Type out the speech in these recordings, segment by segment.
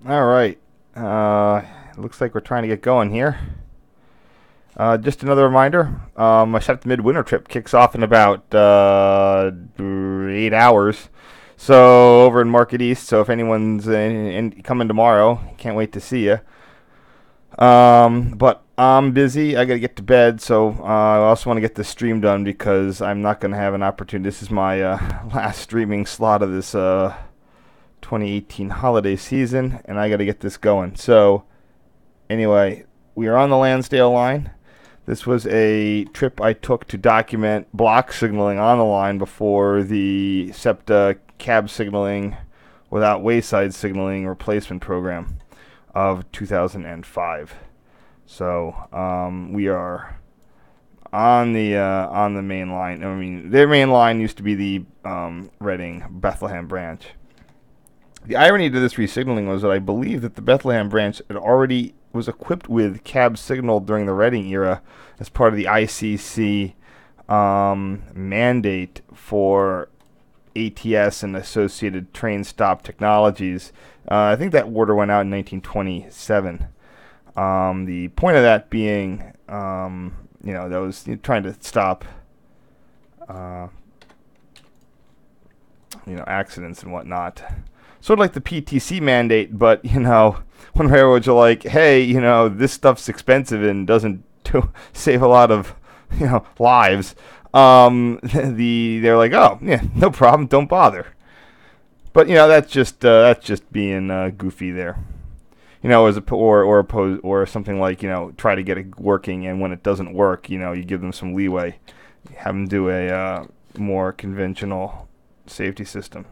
All right. Looks like we're trying to get going here. Just another reminder, my SEPTA midwinter trip kicks off in about 8 hours. So over in Market East. So if anyone's coming tomorrow, can't wait to see you. But I'm busy. I got to get to bed. So I also want to get this stream done because I'm not going to have an opportunity. This is my last streaming slot of this 2018 holiday season, and I got to get this going. So anyway, we are on the Lansdale line. This was a trip I took to document block signaling on the line before the SEPTA cab signaling without wayside signaling replacement program of 2005. So we are on the main line. I mean, their main line used to be the Reading Bethlehem branch. The irony to this resignaling was that I believe that the Bethlehem branch had already was equipped with cab signal during the Reading era as part of the ICC mandate for ATS and associated train stop technologies. I think that order went out in 1927. The point of that being, that was trying to stop, accidents and whatnot. Sort of like the PTC mandate, but, when railroads are like, hey, this stuff's expensive and doesn't save a lot of, lives, they're like, oh, yeah, no problem, don't bother. But, that's just being goofy there. Or something like, try to get it working, and when it doesn't work, you give them some leeway. Have them do a more conventional safety system.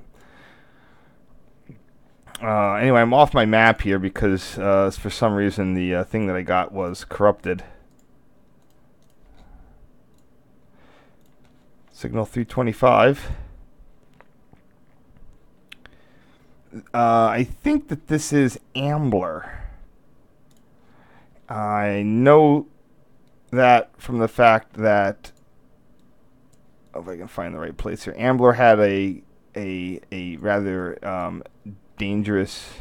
Anyway, I'm off my map here because for some reason the thing that I got was corrupted. Signal 325. I think that this is Ambler. I know that from the fact that, if I can find the right place here, Ambler had a rather dangerous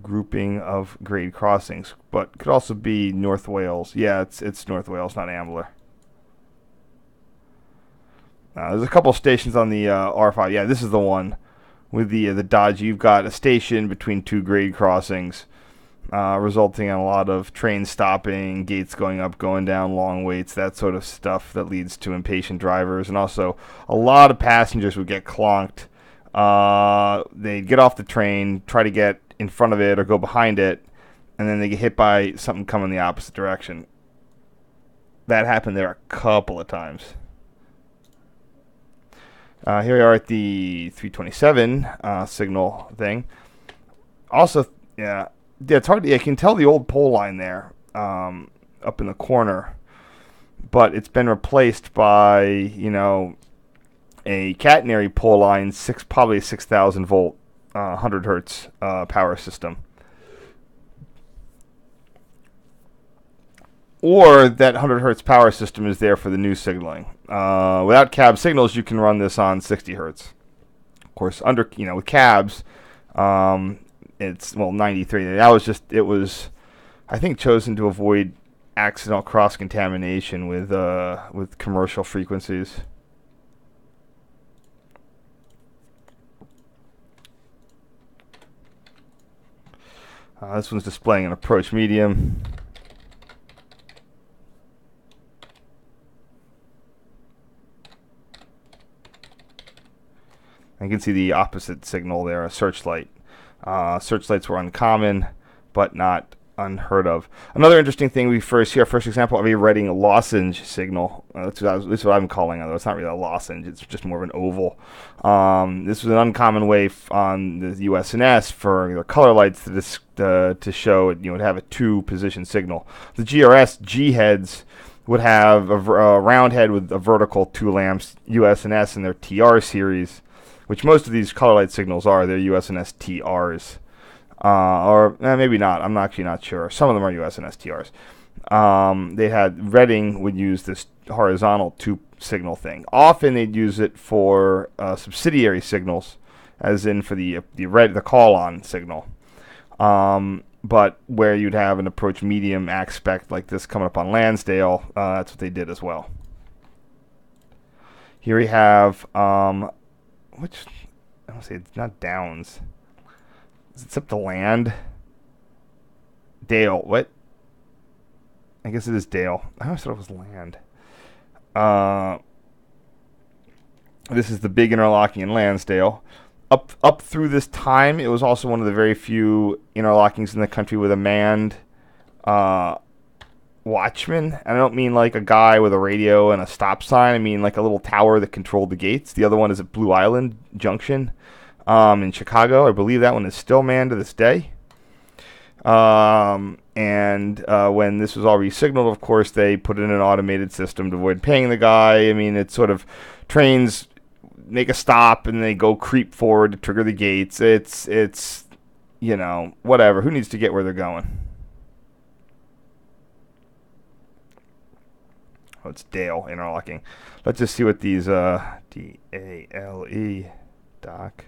grouping of grade crossings, but could also be North Wales. Yeah, it's North Wales, not Ambler. There's a couple stations on the R5. Yeah, this is the one with the Dodge. You've got a station between two grade crossings, resulting in a lot of train stopping, gates going up, going down, long waits, that sort of stuff that leads to impatient drivers, and also a lot of passengers would get clonked. They'd get off the train, try to get in front of it or go behind it, and then they get hit by something coming the opposite direction. That happened there a couple of times. Here we are at the 327 signal thing. Also, yeah, it's hard. You can tell the old pole line there up in the corner, but it's been replaced by a catenary pole line, probably 6,000 volt, 100 hertz power system. Or that 100 hertz power system is there for the new signaling. Without cab signals, you can run this on 60 hertz. Of course, with cabs, it's 93. It was, I think, chosen to avoid accidental cross contamination with commercial frequencies. This one's displaying an approach medium. You can see the opposite signal there, a searchlight. Searchlights were uncommon, but not unheard of. Another interesting thing we first see our first example of a Reading lozenge signal. That's what I'm calling it, although it's not really a lozenge. It's just more of an oval. This was an uncommon way on the USNS for the color lights to show it. Would have a two-position signal. The GRS G heads would have a round head with a vertical 2 lamps. USNS in their TR series, which most of these color light signals are, they're USNS TRs. Or maybe not. I'm actually not sure. Some of them are USNS TRs. Reading would use this horizontal 2 signal thing. Often they'd use it for subsidiary signals, as in for the call on signal. But where you'd have an approach medium aspect like this coming up on Lansdale, that's what they did as well. Here we have, which, I don't say it's not Downs. Is it SEPTA Land? Dale, what? I guess it is Dale. I always thought it was Land. This is the big interlocking in Lansdale. Up through this time, it was also one of the very few interlockings in the country with a manned watchman. And I don't mean like a guy with a radio and a stop sign. I mean like a little tower that controlled the gates. The other one is at Blue Island Junction in Chicago. I believe that one is still manned to this day. When this was all re-signaled, of course, they put in an automated system to avoid paying the guy. I mean, it's sort of trains make a stop and they go creep forward to trigger the gates. It's you know, whatever. Who needs to get where they're going? Oh, it's Dale interlocking. Let's just see what these D-A-L-E doc.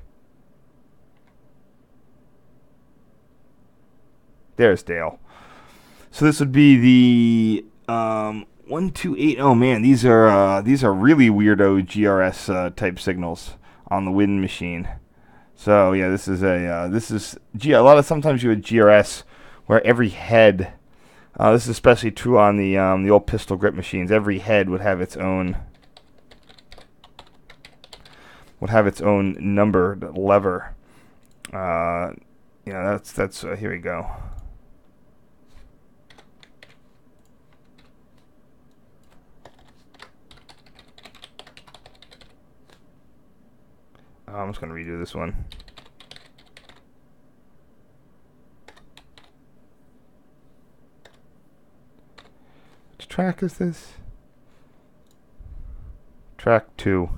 There's Dale. So this would be the 1280. Oh man, these are really weirdo GRS type signals on the wind machine. So yeah, this is a sometimes you had GRS where every head. This is especially true on the old pistol grip machines. Every head would have its own numbered lever. That's here we go. I'm just going to redo this one. Which track is this? Track 2.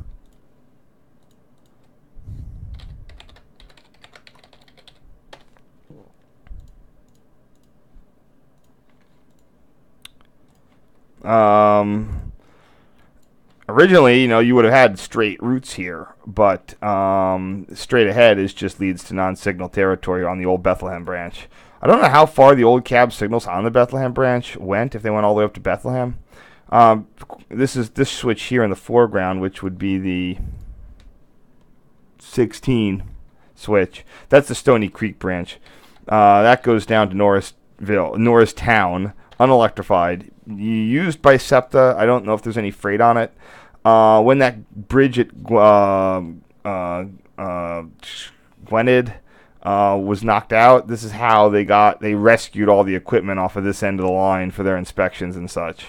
Originally, you would have had straight routes here, but straight ahead just leads to non-signal territory on the old Bethlehem branch. I don't know how far the old cab signals on the Bethlehem branch went, if they went all the way up to Bethlehem. This switch here in the foreground, which would be the 16 switch. That's the Stony Creek branch. That goes down to Norristown, unelectrified. Used by SEPTA. I don't know if there's any freight on it. When that bridge at Gwinnett was knocked out, this is how they rescued all the equipment off of this end of the line for their inspections and such.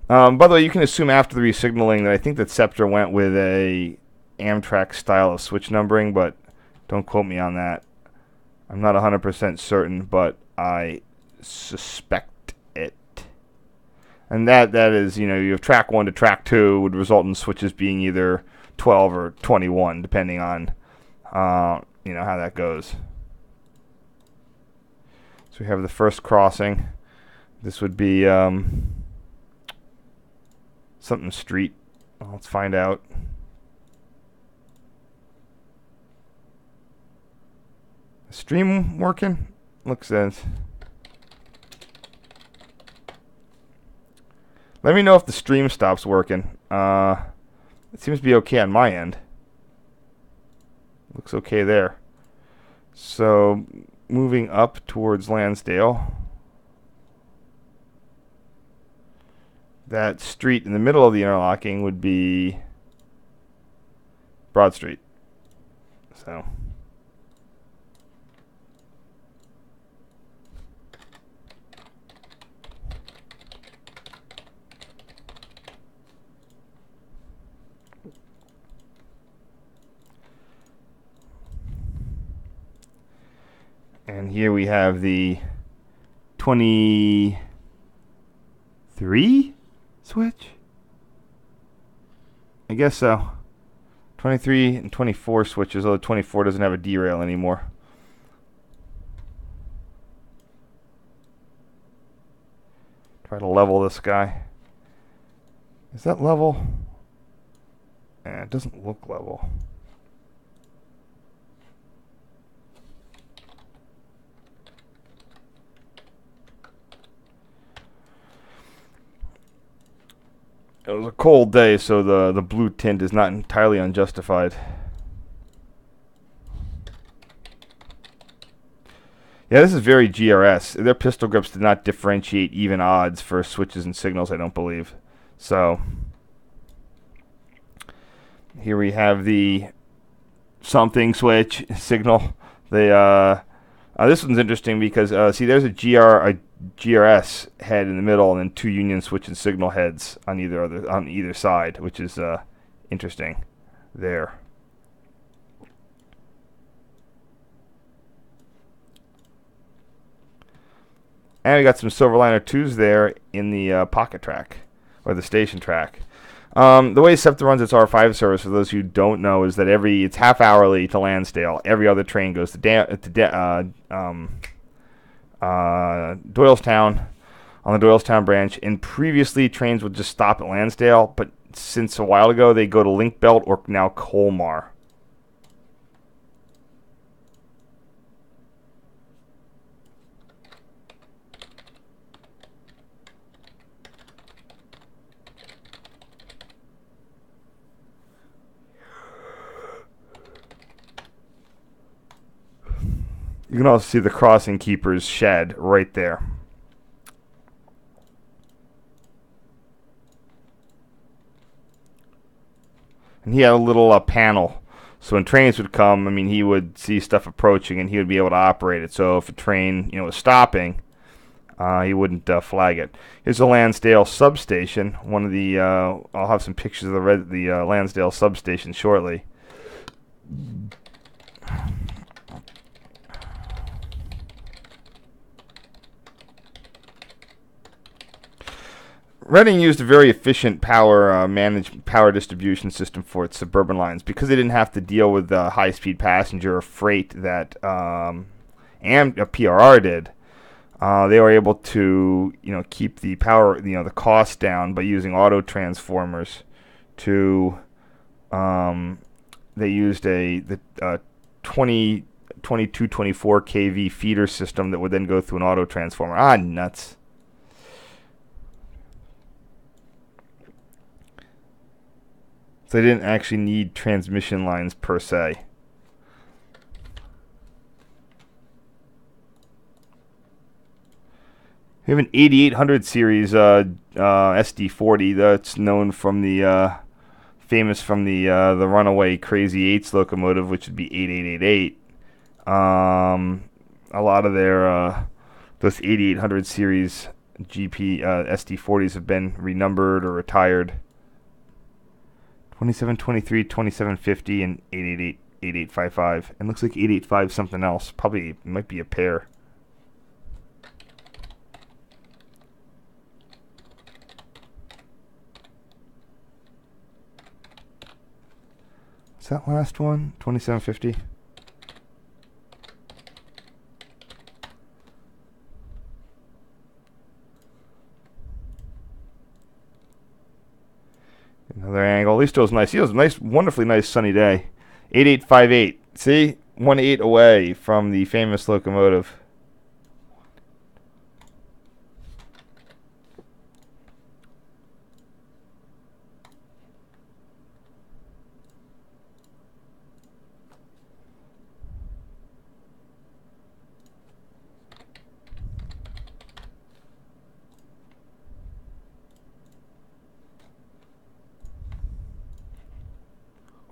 By the way, you can assume after the resignaling that I think that SEPTA went with a Amtrak style of switch numbering, but don't quote me on that. I'm not 100% certain, but I suspect it. And that is, you have track 1 to track 2 would result in switches being either 12 or 21, depending on, how that goes. So we have the first crossing. This would be something street. Well, let's find out. Stream working? Looks sense. Let me know if the stream stops working. It seems to be okay on my end. Looks okay there. So, moving up towards Lansdale. That street in the middle of the interlocking would be Broad Street. So. And here we have the 23 switch? I guess so. 23 and 24 switches, although 24 doesn't have a derail anymore. Try to level this guy. Is that level? It doesn't look level. It was a cold day, so the blue tint is not entirely unjustified. Yeah, this is very GRS. Their pistol grips did not differentiate even odds for switches and signals, I don't believe. So, here we have the something switch signal. This one's interesting because, see, there's a GRS head in the middle, and then two Union switch and signal heads on either side, which is interesting there. And we got some Silverliner 2s there in the pocket track, or the station track. The way SEPTA runs its R5 service, for those who don't know, is that it's half hourly to Lansdale. Every other train goes to Doylestown, on the Doylestown branch. And previously, trains would just stop at Lansdale, but since a while ago, they go to Link Belt or now Colmar. You can also see the crossing keeper's shed right there. And he had a little panel. So when trains would come, I mean, he would see stuff approaching and he would be able to operate it. So if a train, was stopping, he wouldn't flag it. Here's the Lansdale substation. One of the, I'll have some pictures of the Lansdale substation shortly. Reading used a very efficient power distribution system for its suburban lines because they didn't have to deal with the high-speed passenger or freight that PRR did. They were able to, keep the power, the cost down by using auto transformers. They used the 2224 kV feeder system that would then go through an auto transformer. Nuts. So they didn't actually need transmission lines per se. We have an 8800 series SD40 that's known from famous from the runaway Crazy Eights locomotive, which would be 8888. A lot of those 8800 series GP SD40s have been renumbered or retired. 2723, 2750, and 888, 8855. And looks like 885 something else. Probably might be a pair. Is that last one? 2750? Another angle. At least it was nice. It was a nice, wonderfully nice sunny day. 8858. See? 1-8 away from the famous locomotive.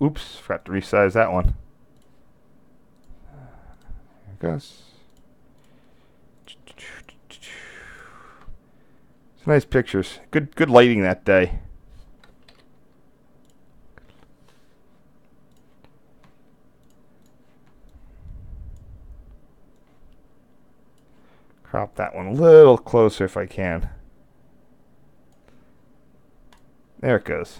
Oops, forgot to resize that one. There it goes. It's nice pictures. Good lighting that day. Crop that one a little closer if I can. There it goes.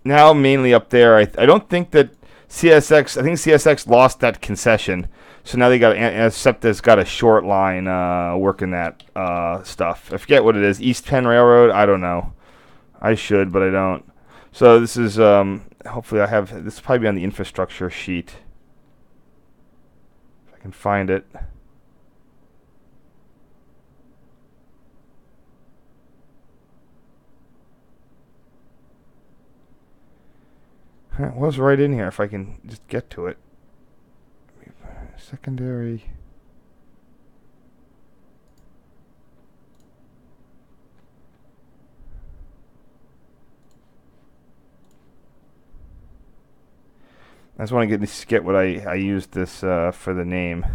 now mainly up there. I don't think that CSX. I think CSX lost that concession, so now they got SEPTA's got a short line working that stuff. I forget what it is. East Penn Railroad. I don't know. I should, but I don't. So this is hopefully I have this will probably be on the infrastructure sheet if I can find it. It was right in here if I can just get to it. Secondary. I just want to get what I used this for the name.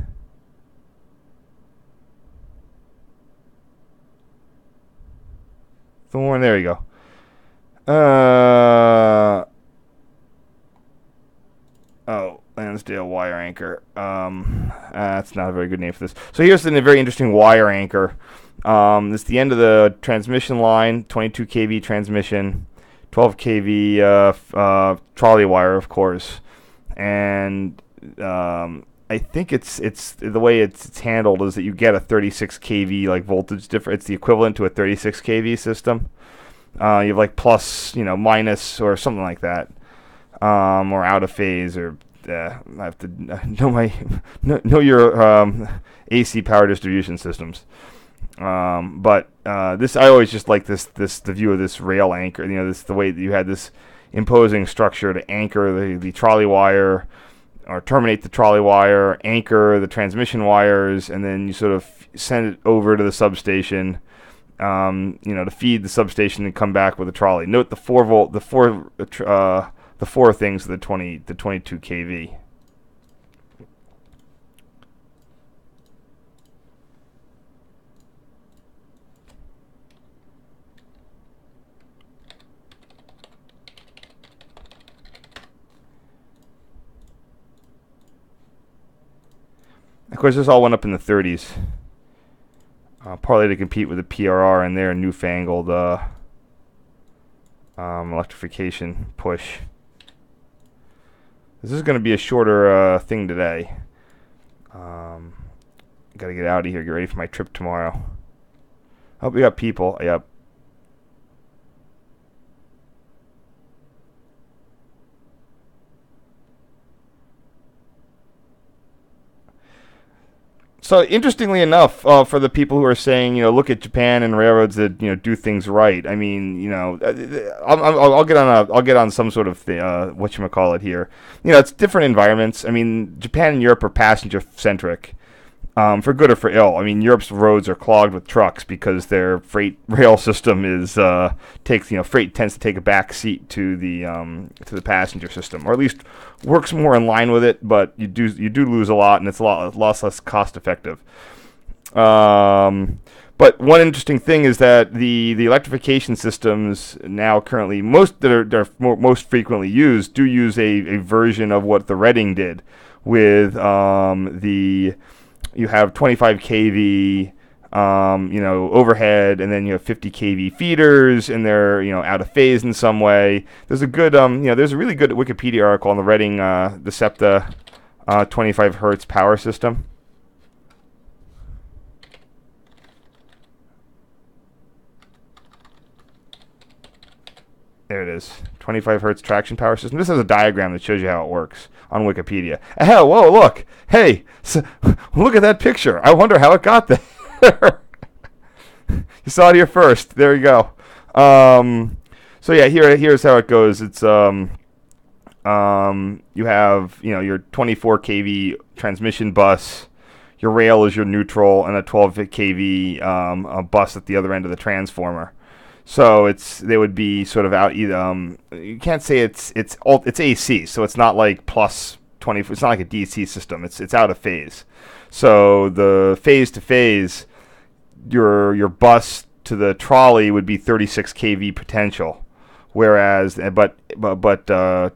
Thorn. There you go. Oh, Lansdale wire anchor. That's not a very good name for this. So here's a very interesting wire anchor. This is the end of the transmission line, 22 kV transmission, 12 kV trolley wire, of course. And I think it's the way it's handled is that you get a 36 kV like voltage difference. It's the equivalent to a 36 kV system. You have like plus, minus or something like that. Or out of phase, or I have to know your AC power distribution systems. But this I always just like the view of this rail anchor. The way that you had this imposing structure to anchor the trolley wire, or terminate the trolley wire, anchor the transmission wires, and then you sort of send it over to the substation. To feed the substation and come back with a trolley. Note the 4 things, the 22 kV. Of course, this all went up in the 30s, partly to compete with the PRR and their newfangled electrification push. This is going to be a shorter thing today. Got to get out of here, get ready for my trip tomorrow. Oh, we got people. Yep. So interestingly enough, for the people who are saying, look at Japan and railroads that do things right. I mean, I'll get on some sort of whatchamacallit here. It's different environments. I mean, Japan and Europe are passenger centric, for good or for ill. I mean, Europe's roads are clogged with trucks because their freight rail system is freight tends to take a back seat to the passenger system, or at least works more in line with it, but you do lose a lot, and it's a lot less cost effective. But one interesting thing is that the electrification systems now currently most frequently used do use a version of what the Reading did with you have 25 kV overhead, and then you have 50 kV feeders, and they're out of phase in some way. There's a good there's a really good Wikipedia article on the Reading the SEPTA 25 hertz power system. There it is, 25 hertz traction power system. This is a diagram that shows you how it works on Wikipedia. Hell, whoa, look, hey, look at that picture. I wonder how it got there. You saw it here first. There you go. So yeah, here's how it goes. It's you have your 24 kV transmission bus. Your rail is your neutral, and a 12 kV a bus at the other end of the transformer. So they would be sort of out either. You can't say it's AC, so it's not like plus 20. It's not like a DC system. It's out of phase. So the phase to phase, your bus to the trolley would be 36 kV potential, whereas but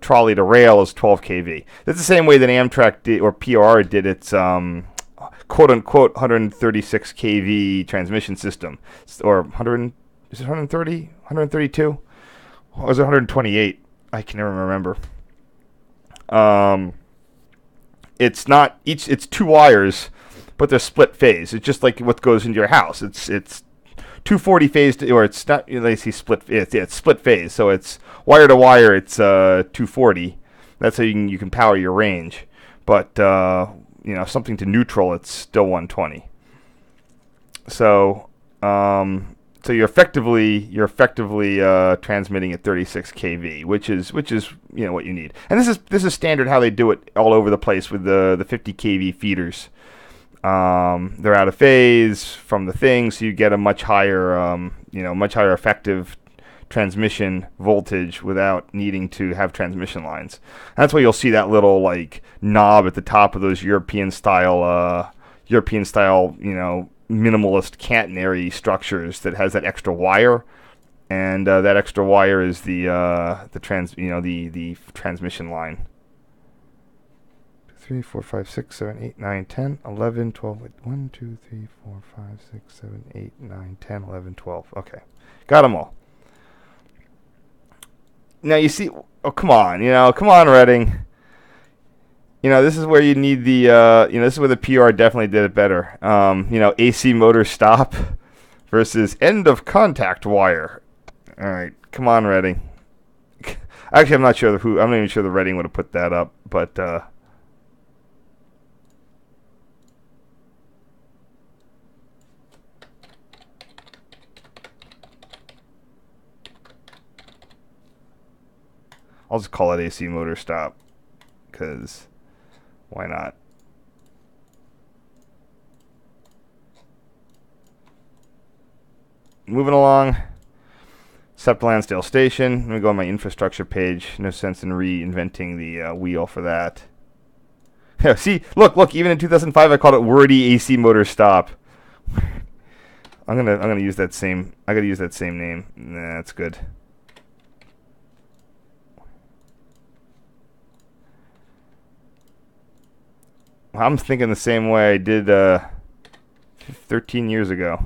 trolley to rail is 12 kV. That's the same way that Amtrak did, or PRR did its quote unquote 136 kV transmission system, or 100. Is it 130? 132? Or was it 128? I can never remember. Um, it's 2 wires, but they're split phase. It's just like what goes into your house. It's 240 phase, or it's not. They see split. It's split phase, so it's wire to wire. It's 240. That's how you can power your range. But something to neutral, it's still 120. So so you're effectively transmitting at 36 kV, which is what you need. And this is standard how they do it all over the place with the 50 kV feeders. They're out of phase from the thing, so you get a much higher effective transmission voltage without needing to have transmission lines. And that's why you'll see that little like knob at the top of those European style minimalist catenary structures that has that extra wire, and that extra wire is the transmission line. 3, 4, 5, 6, 7, 8, 9, 10, 11, 12. 1, 2, 3, 4, 5, 6, 7, 8, 9, 10, 11, 12. Okay, got them all. Now you see. Oh, come on, Reading. This is where you need the. This is where the PR definitely did it better. AC motor stop versus end of contact wire. All right, come on, Reading. Actually, I'm not even sure the Reading would have put that up, but. I'll just call it AC motor stop, because why not? Moving along. SEPTA Lansdale Station. Let me go on my infrastructure page. No sense in reinventing the wheel for that. Yeah, see, look. Even in 2005, I called it wordy AC motor stop. I'm gonna use that same. I gotta use that same name. Nah, that's good. I'm thinking the same way I did 13 years ago.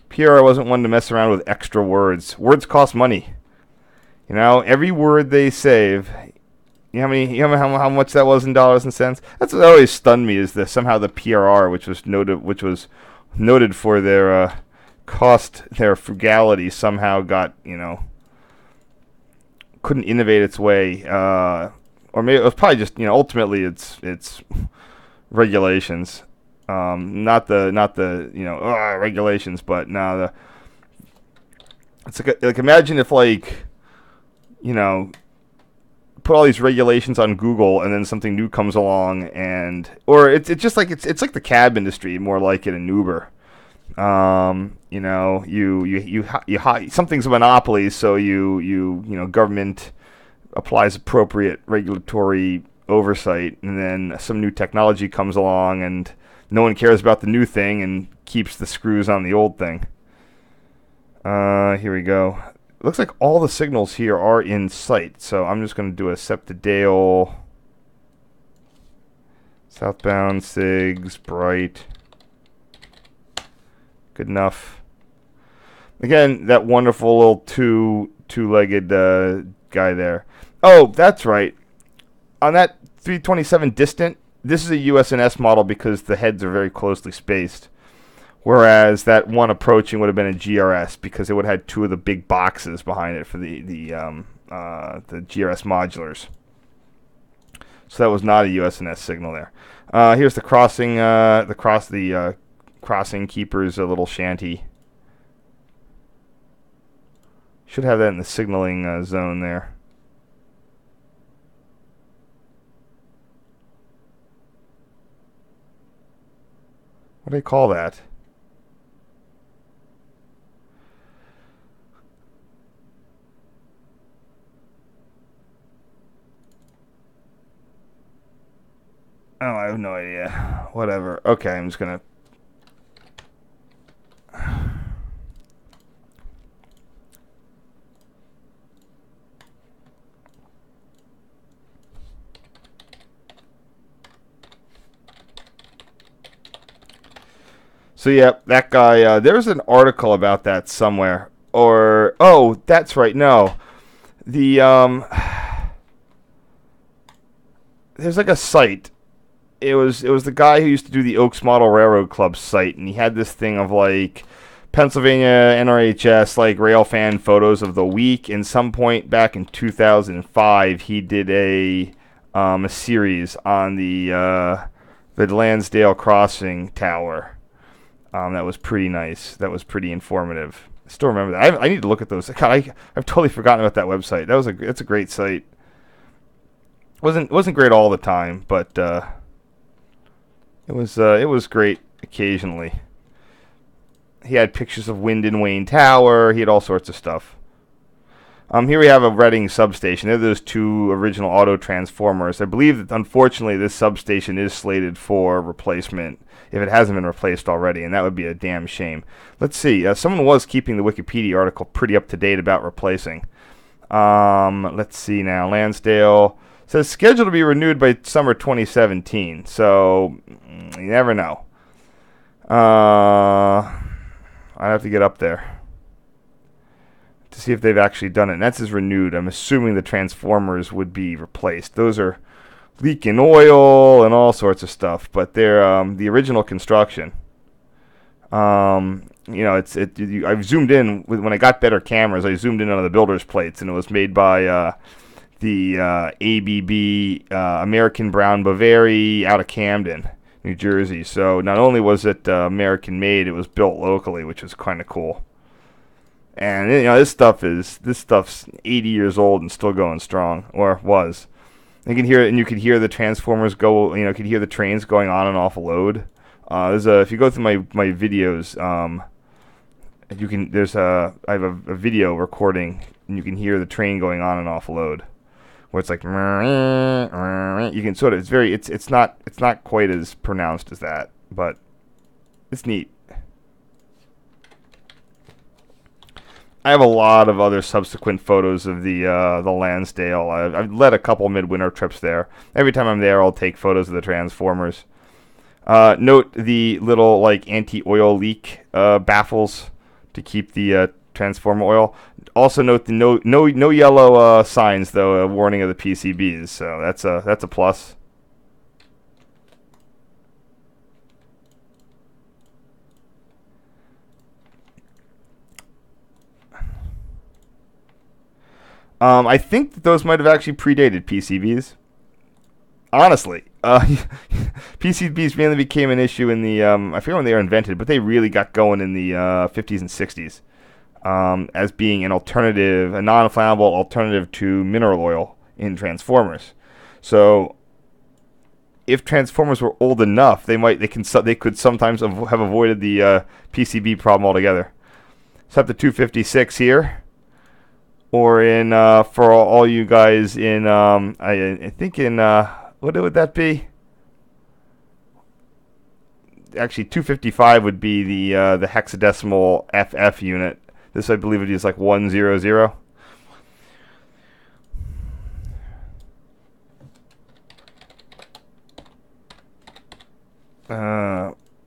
PR wasn't one to mess around with extra words. Words cost money. Every word they save. How much that was in dollars and cents? That's what always stunned me, is that somehow the PRR, which was noted for their their frugality, somehow got couldn't innovate its way, or maybe it was probably just ultimately it's regulations, not the regulations, but no, it's like imagine if put all these regulations on Google and then something new comes along, or it's just like it's like the cab industry, more like it in Uber. Something's a monopoly, so government applies appropriate regulatory oversight, and then some new technology comes along, and no one cares about the new thing and keeps the screws on the old thing. Here we go. It looks like all the signals here are in sight, so I'm just going to do a SEPTA Dale, southbound SIGs, bright. Good enough. Again, that wonderful little two-legged guy there. Oh, that's right. On that 327 distant, this is a USNS model because the heads are very closely spaced. Whereas that one approaching would have been a GRS because it would have had two of the big boxes behind it for the GRS modulars. So that was not a USNS signal there. Here's the crossing, crossing keeper's little shanty. Should have that in the signaling zone there. What do they call that? Oh, I have no idea. Whatever. Okay, I'm just gonna. So yeah, that guy. There's an article about that somewhere. Or oh, that's right. No, the there's like a site. It was the guy who used to do the Oaks Model Railroad Club site, and he had this thing of like Pennsylvania NRHS like rail fan photos of the week. And some point back in 2005, he did a series on the Lansdale Crossing Tower. That was pretty nice. That was pretty informative. I still remember that. I need to look at those. God, I've totally forgotten about that website. That's a great site. Wasn't great all the time, but it was great occasionally. He had pictures of wind in Wayne Tower. He had all sorts of stuff. Here we have a Reading substation. They're those two original auto transformers. I believe that unfortunately this substation is slated for replacement if it hasn't been replaced already, and that would be a damn shame. Let's see. Someone was keeping the Wikipedia article pretty up to date about replacing. Let's see now. Lansdale says scheduled to be renewed by summer 2017. So you never know. I'd have to get up there to see if they've actually done it. And that's as renewed. I'm assuming the transformers would be replaced. Those are leaking oil and all sorts of stuff, but they're the original construction. I've zoomed in when I got better cameras. I zoomed in on the builder's plates, and it was made by the ABB American Brown Boveri out of Camden, New Jersey. So not only was it American made, it was built locally, which was kind of cool. And this stuff's 80 years old and still going strong, or was. You can hear it, and you could hear the transformers go. You could hear the trains going on and off a load. If you go through my videos, I have a video recording, and you can hear the train going on and off a load, where it's like you can sort of. It's not quite as pronounced as that, but it's neat. I have a lot of other subsequent photos of the Lansdale. I've led a couple midwinter trips there. Every time I'm there, I'll take photos of the transformers. Note the little like anti-oil leak baffles to keep the transformer oil. Also note the no yellow signs, though, a warning of the PCBs. So that's a plus. I think that those might have actually predated PCBs. Honestly, PCBs mainly became an issue in the I forget when they were invented, but they really got going in the 50s and 60s as being a non-flammable alternative to mineral oil in transformers. So if transformers were old enough, they could sometimes have avoided the PCB problem altogether. SEPTA 256 here. Or in for all you guys in I think in what would that be? Actually, 255 would be the hexadecimal FF unit. This I believe is like 100.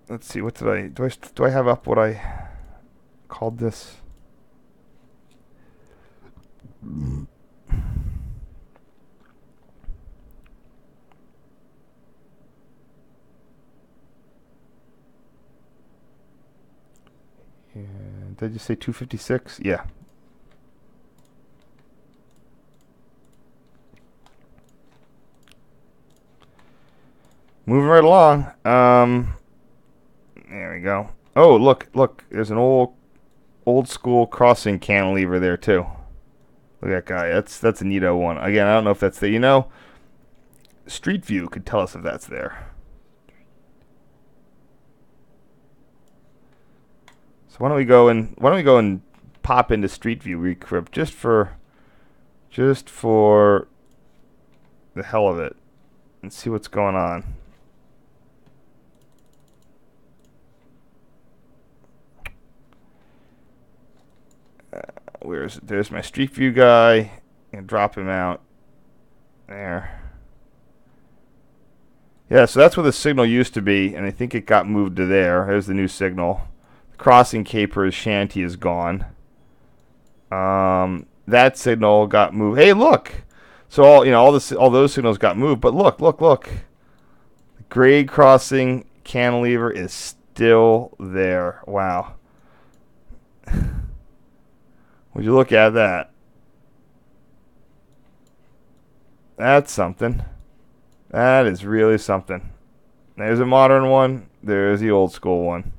Let's see. What do I have up? What I called this? Did I just say 256? Yeah. Moving right along. There we go. Oh, look. There's an old school crossing cantilever there too. Look at that guy. That's a neato one. Again, I don't know if that's there. Street View could tell us if that's there. So why don't we go and pop into Street View Recrypt just for the hell of it and see what's going on. There's my Street View guy, and drop him out there. Yeah, so that's where the signal used to be, and I think it got moved to there. There's the new signal. The crossing caper's shanty is gone. That signal got moved. Hey, look! So all those signals got moved, but look. The grade crossing cantilever is still there. Wow. Would you look at that? That's something. That is really something. There's a modern one. There's the old school one.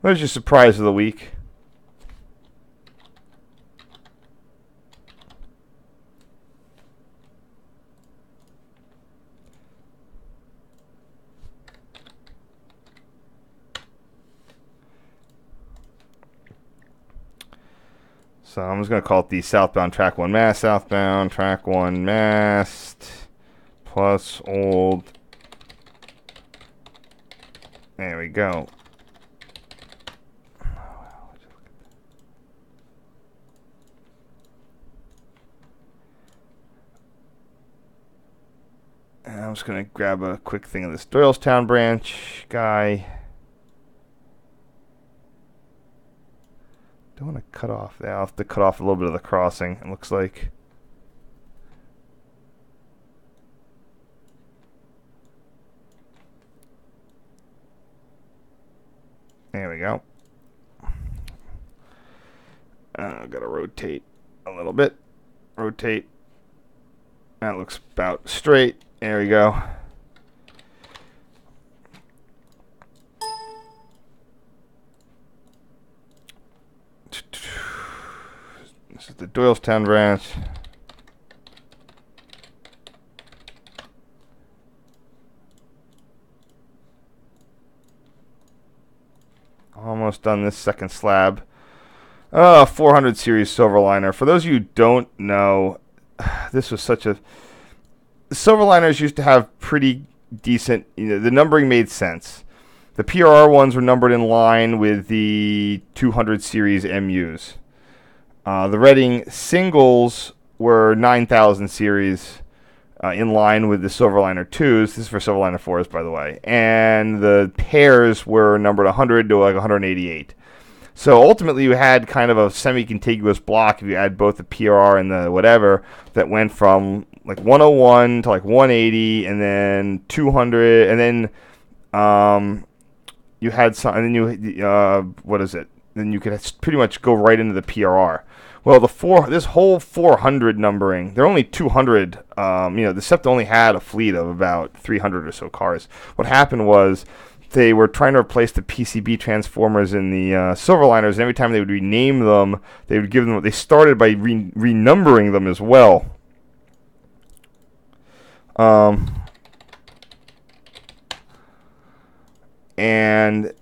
What's your surprise of the week? So I'm just going to call it the southbound track 1 mast, southbound track 1 mast, plus old. There we go. And I'm just going to grab a quick thing of this Doylestown branch guy. Don't want to cut off that. I'll have to cut off a little bit of the crossing, it looks like. There we go. I've got to rotate a little bit. Rotate. That looks about straight. There we go. This is the Doylestown branch. Almost done this second slab. 400 series Silverliner. For those of you who don't know, this was such a... The Silverliners used to have pretty decent... the numbering made sense. The PRR ones were numbered in line with the 200 series MUs. The Reading singles were 9,000 series in line with the Silverliner 2s. This is for Silverliner 4s, by the way. And the pairs were numbered 100 to like 188. So ultimately, you had kind of a semi-contiguous block if you add both the PRR and the whatever that went from like 101 to like 180 and then 200 and then you had some, and then you what is it? Then you could pretty much go right into the PRR. Well, this whole 400 numbering, they're only 200. The SEPTA only had a fleet of about 300 or so cars. What happened was they were trying to replace the PCB transformers in the Silverliners, and every time they would rename them, they would give them. They started by renumbering them as well. And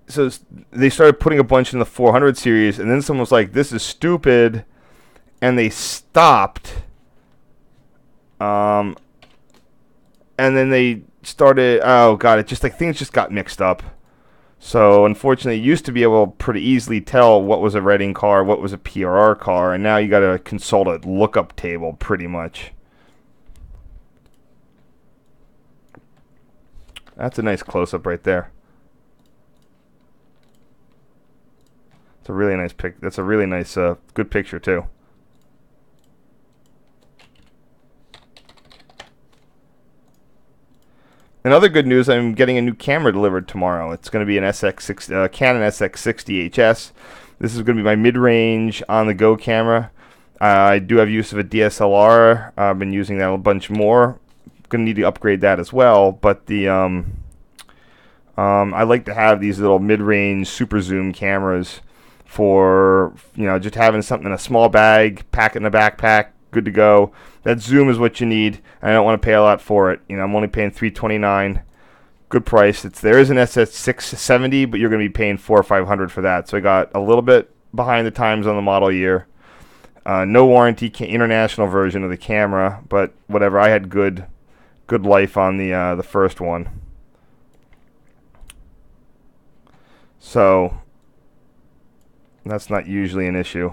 so they started putting a bunch in the 400 series, and then someone was like, "This is stupid," and they stopped. And then they started. Oh god, things just got mixed up. So unfortunately, you used to be able to pretty easily tell what was a Reading car, what was a PRR car, and now you got to consult a lookup table pretty much. That's a nice close-up right there. It's a really nice pic. That's a really nice, good picture too. And other good news, I'm getting a new camera delivered tomorrow. It's going to be an Canon SX60 HS. This is going to be my mid-range on-the-go camera. I do have use of a DSLR. I've been using that a bunch more. Going to need to upgrade that as well. But the I like to have these little mid-range super zoom cameras for just having something in a small bag, pack it in a backpack, good to go. That zoom is what you need. I don't want to pay a lot for it. I'm only paying $329. Good price. There is an SS670, but you're going to be paying $400 or $500 for that. So I got a little bit behind the times on the model year. No warranty, international version of the camera, but whatever. I had good life on the first one. So that's not usually an issue.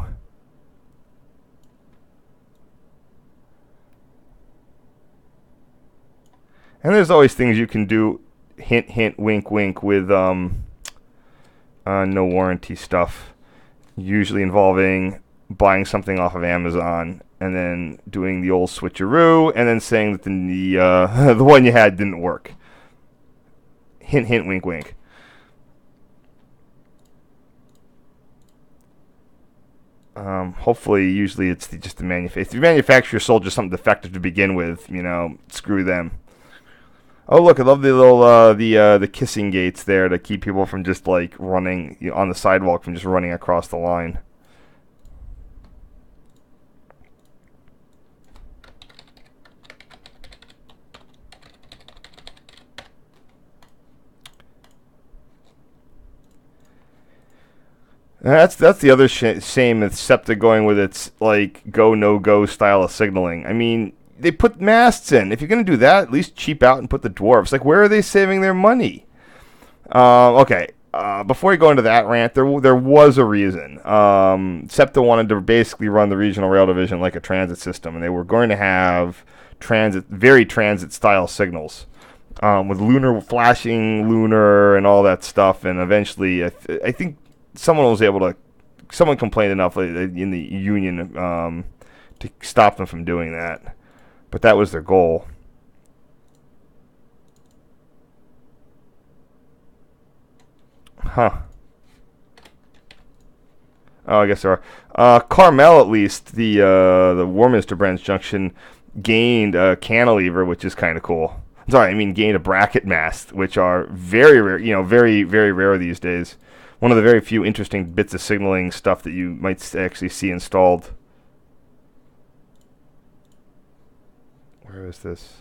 And there's always things you can do, hint, hint, wink, wink, with no warranty stuff, usually involving buying something off of Amazon and then doing the old switcheroo and then saying that the one you had didn't work. Hint, hint, wink, wink. Hopefully, usually it's just the manufacturer. If the manufacturer sold just something defective to begin with, screw them. Oh, look, I love the little the kissing gates there to keep people from just like running on the sidewalk, from just running across the line. That's the other shame with SEPTA going with its like go no go style of signaling. I mean, they put masts in. If you're gonna do that, at least cheap out and put the dwarfs. Like, where are they saving their money? Okay. Before you go into that rant, there was a reason. SEPTA wanted to basically run the regional rail division like a transit system, and they were going to have very transit style signals, with lunar flashing, and all that stuff. And eventually, I think someone complained enough in the union to stop them from doing that. But that was their goal. Huh. Oh, I guess there are. Carmel, at least, the Warminster Branch Junction gained a cantilever, which is kind of cool. Sorry, I mean gained a bracket mast, which are very rare, very, very rare these days. One of the very few interesting bits of signaling stuff that you might actually see installed. Where is this?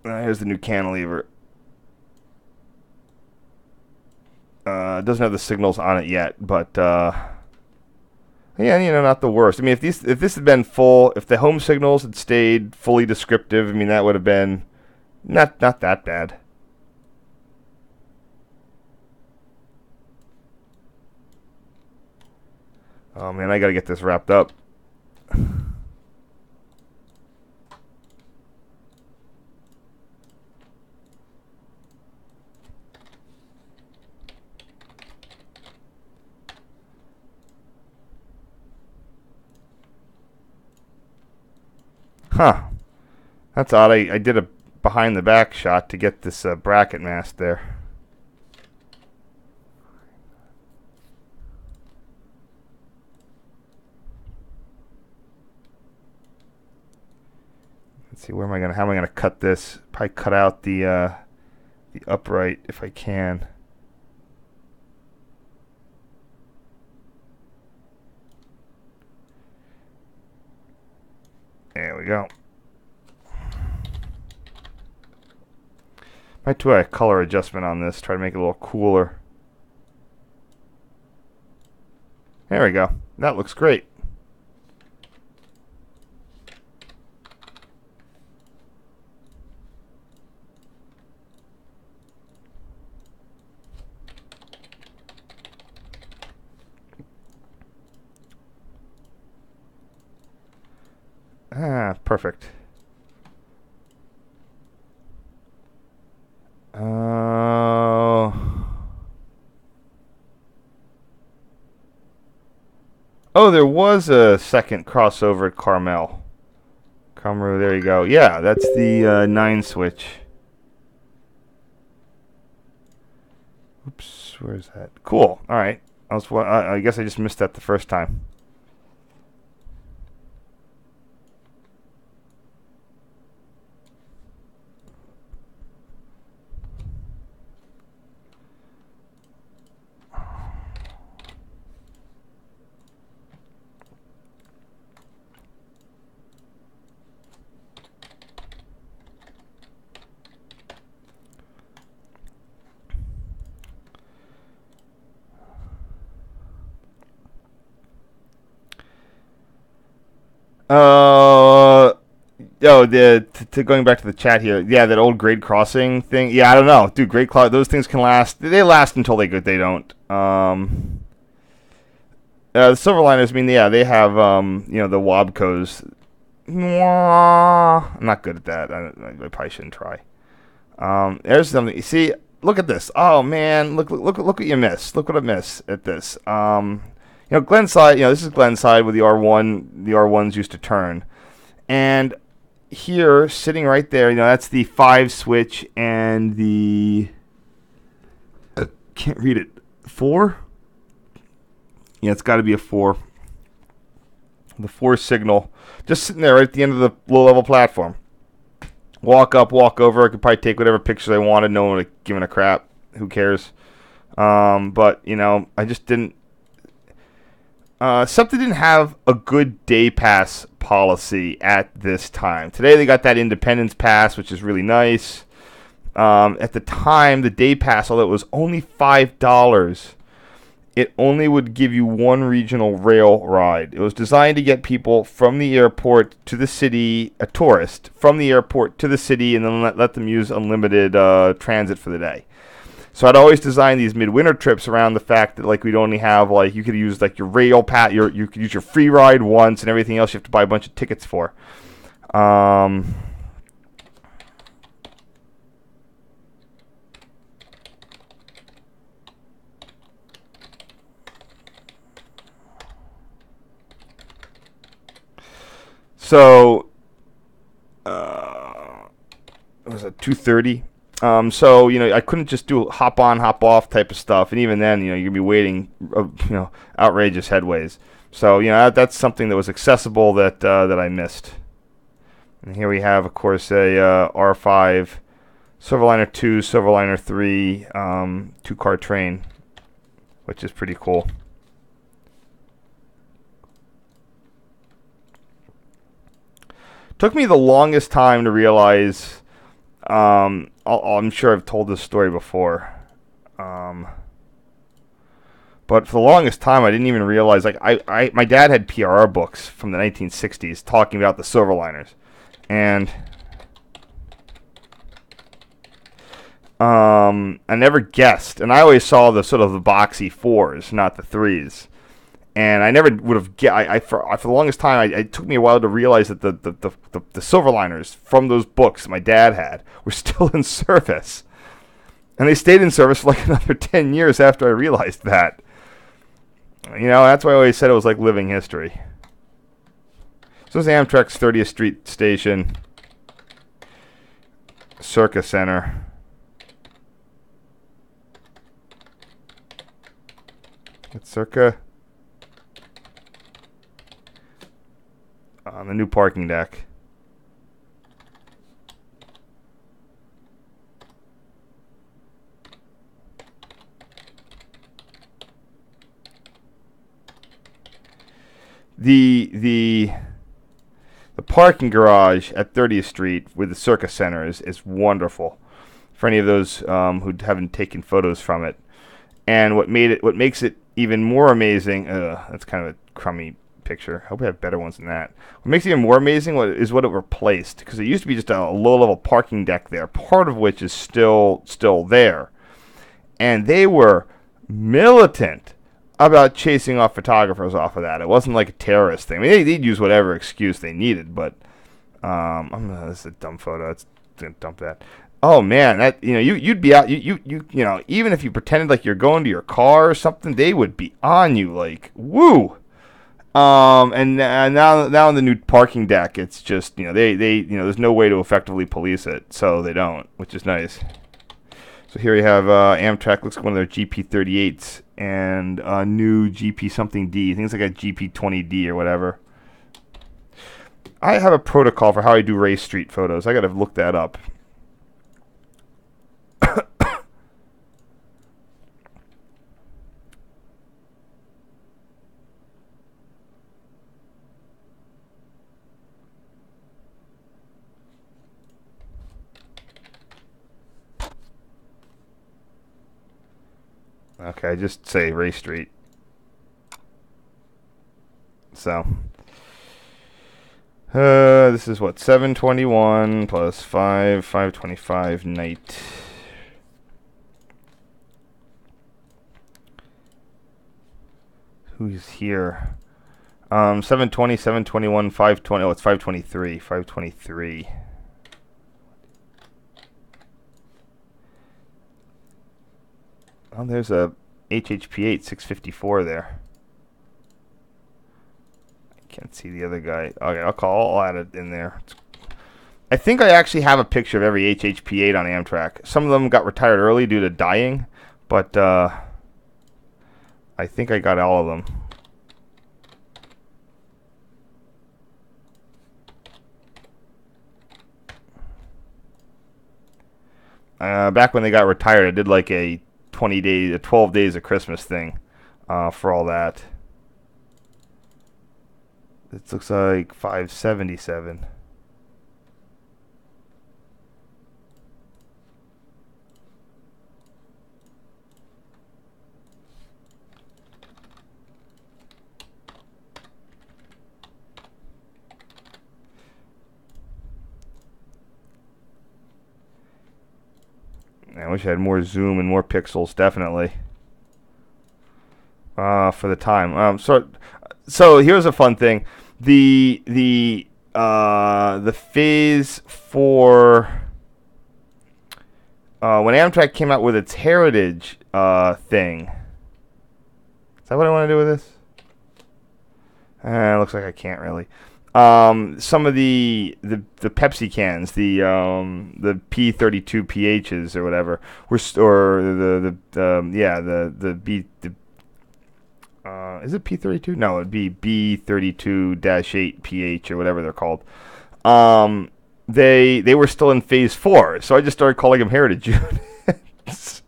Here's the new cantilever. It doesn't have the signals on it yet, but yeah, not the worst. I mean, if this had been full, if the home signals had stayed fully descriptive, I mean, that would have been not that bad. Oh man, I gotta get this wrapped up. Huh. That's odd. I did a behind the back shot to get this bracket mast there. Let's see, how am I gonna cut this? Probably cut out the upright if I can. There we go. Might do a color adjustment on this, try to make it a little cooler. There we go. That looks great. Perfect. Oh, there was a second crossover at Carmel. Carmel, there you go. Yeah, that's the 9 switch. Oops, where's that? Cool. All right. I guess I just missed that the first time. Going back to the chat here. Yeah, that old grade crossing thing. Yeah, I don't know, dude. Those things can last. They last until they don't. The Silverliners, I mean, yeah, they have the Wabcos. I'm not good at that. I probably shouldn't try. There's something. See, look at this. Oh man, look what you missed. Look what I missed at this. Glenside. This is Glenside with the R1. The R1s used to turn, and here, sitting right there, that's the 5 switch and the can't read it. 4. Yeah, it's got to be a 4. The 4 signal, just sitting there right at the end of the low-level platform. Walk up, walk over. I could probably take whatever pictures I wanted. No one would give a crap. Who cares? But I just didn't. SEPTA didn't have a good day pass policy at this time. Today they got that Independence Pass, which is really nice. At the time, the day pass, although it was only $5, it only would give you one regional rail ride. It was designed to get people from the airport to the city, a tourist, from the airport to the city, and then let them use unlimited transit for the day. So I'd always design these midwinter trips around the fact that we'd only have you could use your rail pass, you could use your free ride once, and everything else you have to buy a bunch of tickets for. So it was at 2:30. So I couldn't just do hop on, hop off type of stuff, and even then, you're gonna be waiting, outrageous headways. So that's something that was accessible that I missed. And here we have, of course, a R5, Silverliner 2, Silverliner 3, 2-car train, which is pretty cool. Took me the longest time to realize. I'm sure I've told this story before, but for the longest time I didn't even realize. My dad had PRR books from the 1960s talking about the Silverliners, and I never guessed. And I always saw the sort of the boxy 4s, not the 3s. And I never would have for the longest time. It took me a while to realize that the Silverliners from those books that my dad had were still in service, and they stayed in service for another 10 years after I realized that. That's why I always said it was like living history. So this is Amtrak's 30th Street station, Circa Center. It's Circa. On the new parking deck. The parking garage at 30th Street with the Circa Center is wonderful. For any of those who haven't taken photos from it, and what makes it even more amazing. That's kind of a crummy picture. I hope I have better ones than that. What makes it even more amazing is what it replaced, because it used to be just a low-level parking deck there, part of which is still there, and they were militant about chasing off photographers off of that. It wasn't like a terrorist thing. I mean, they'd use whatever excuse they needed, but this is a dumb photo. Let's dump that. Oh man, that you'd be out. You even if you pretended like you're going to your car or something, they would be on you like woo. And now in the new parking deck, it's just they there's no way to effectively police it, so they don't, which is nice. So here you have Amtrak. Looks like one of their GP38s and a new GP something D. I think it's like a GP20D or whatever. I have a protocol for how I do race street photos. I gotta look that up. Okay, I just say Ray Street. So, this is what, 721 plus 525 night. who's here. 720, 721, 520. Oh, it's 523. 523. Oh, there's a HHP8 654 there. I can't see the other guy. Okay, I'll add it in there. I think I actually have a picture of every HHP8 on Amtrak. Some of them got retired early due to dying, but I think I got all of them. Back when they got retired, I did like a 12 days of Christmas thing for all that. This looks like 577. I wish I had more zoom and more pixels, definitely. For the time. So here's a fun thing. The phase for when Amtrak came out with its heritage thing. Is that what I want to do with this? Looks like I can't really. Some of the Pepsi cans, the P32 PHs or whatever, is it P32? No, it'd be B32-8 PH or whatever they're called. They were still in phase 4, so I just started calling them heritage units.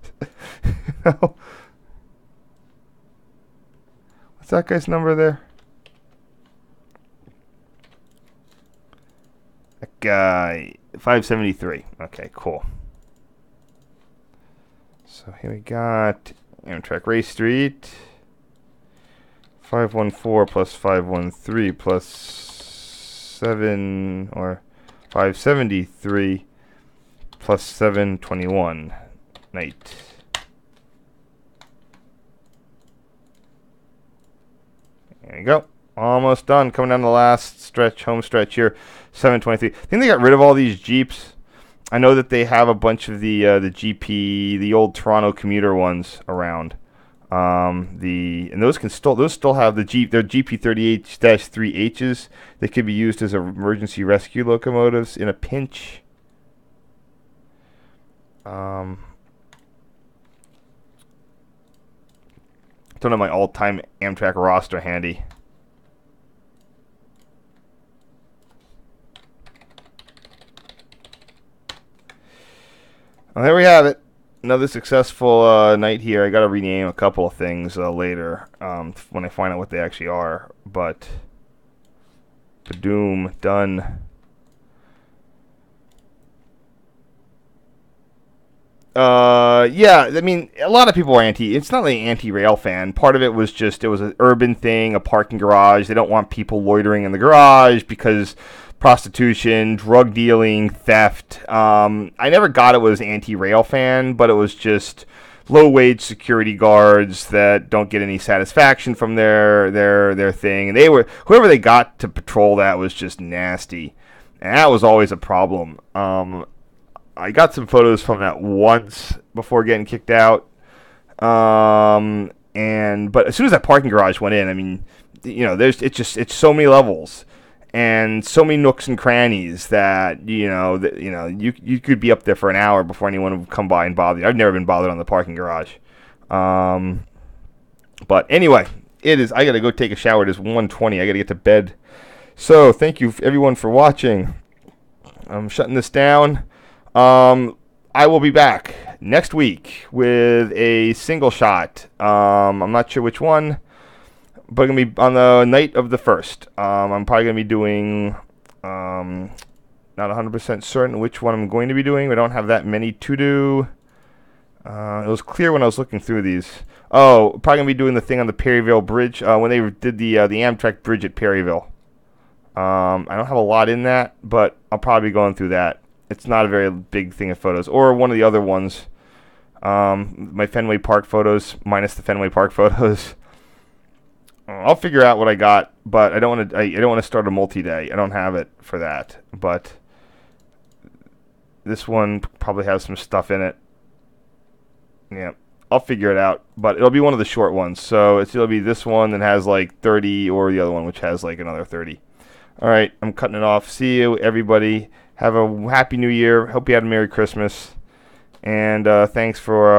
What's that guy's number there? That guy, 573. Okay, cool. So here we got Amtrak Ray Street. 514 plus 513 plus 7 or 573 plus 721 night. There you go. Almost done. Coming down the last stretch, home stretch here. 723. I think they got rid of all these Jeeps. I know that they have a bunch of the GP, the old Toronto commuter ones around. And those still have the Jeep. They're GP38-3Hs. They could be used as emergency rescue locomotives in a pinch. Don't have my all-time Amtrak roster handy. Well, there we have it. Another successful night here. I got to rename a couple of things later when I find out what they actually are. But Doom done. Yeah, I mean, a lot of people are it's not like anti-rail fan. Part of it was just, it was an urban thing, a parking garage. They don't want people loitering in the garage because prostitution, drug dealing, theft. I never got it was anti-rail fan, but it was just low-wage security guards that don't get any satisfaction from their thing. And whoever they got to patrol that was just nasty. And that was always a problem. I got some photos from that once before getting kicked out. But as soon as that parking garage went in, I mean, you know, it's so many levels and so many nooks and crannies that you could be up there for an hour before anyone would come by and bother you. I've never been bothered on the parking garage. But anyway, I gotta go take a shower. It is 1:20. I gotta get to bed. So thank you everyone for watching. I'm shutting this down. I will be back next week with a single shot. I'm not sure which one, but I'm going to be on the night of the 1st. I'm probably going to be doing, not 100% certain which one I'm going to be doing. We don't have that many to do. It was clear when I was looking through these. Oh, probably going to be doing the thing on the Perryville Bridge, when they did the Amtrak Bridge at Perryville. I don't have a lot in that, but I'll probably be going through that. It's not a very big thing of photos. Or one of the other ones. My Fenway Park photos, minus the Fenway Park photos. I'll figure out what I got, but I don't want to. I don't want to start a multi-day. I don't have it for that. But this one probably has some stuff in it. Yeah, I'll figure it out. But it'll be one of the short ones. So it'll be this one that has like 30, or the other one which has like another 30. All right, I'm cutting it off. See you, everybody. Have a happy New Year. Hope you had a Merry Christmas. And thanks for